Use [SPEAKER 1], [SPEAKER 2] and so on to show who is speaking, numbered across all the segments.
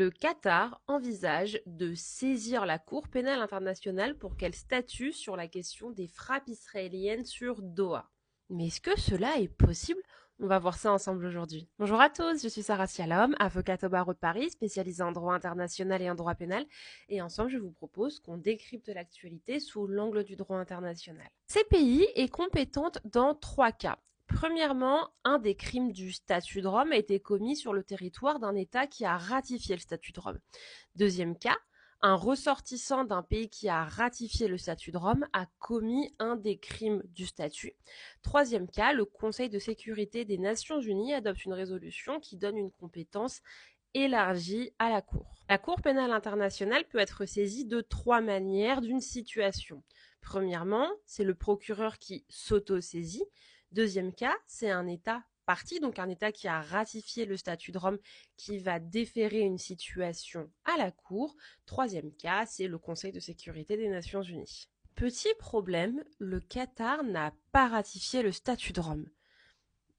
[SPEAKER 1] Le Qatar envisage de saisir la Cour pénale internationale pour qu'elle statue sur la question des frappes israéliennes sur Doha. Mais est-ce que cela est possible? On va voir ça ensemble aujourd'hui. Bonjour à tous, je suis Sarah Sialom, avocate au barreau de Paris, spécialisée en droit international et en droit pénal. Et ensemble, je vous propose qu'on décrypte l'actualité sous l'angle du droit international. CPI est compétente dans 3 cas. Premièrement, un des crimes du statut de Rome a été commis sur le territoire d'un État qui a ratifié le statut de Rome. Deuxième cas, un ressortissant d'un pays qui a ratifié le statut de Rome a commis un des crimes du statut. Troisième cas, le Conseil de sécurité des Nations Unies adopte une résolution qui donne une compétence élargie à la Cour. La Cour pénale internationale peut être saisie de 3 manières d'une situation. Premièrement, c'est le procureur qui s'auto-saisit. Deuxième cas, c'est un État partie, donc un État qui a ratifié le statut de Rome qui va déférer une situation à la Cour. Troisième cas, c'est le Conseil de sécurité des Nations Unies. Petit problème, le Qatar n'a pas ratifié le statut de Rome.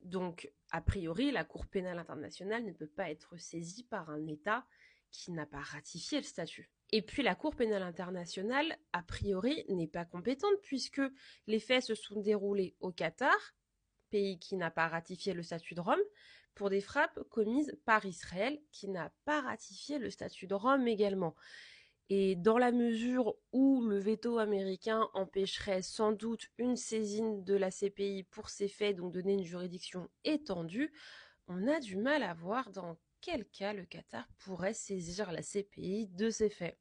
[SPEAKER 1] Donc, a priori, la Cour pénale internationale ne peut pas être saisie par un État qui n'a pas ratifié le statut. Et puis la Cour pénale internationale, a priori, n'est pas compétente puisque les faits se sont déroulés au Qatar, pays qui n'a pas ratifié le statut de Rome, pour des frappes commises par Israël, qui n'a pas ratifié le statut de Rome également. Et dans la mesure où le veto américain empêcherait sans doute une saisine de la CPI pour ces faits, donc donner une juridiction étendue, on a du mal à voir dans quel cas le Qatar pourrait saisir la CPI de ces faits.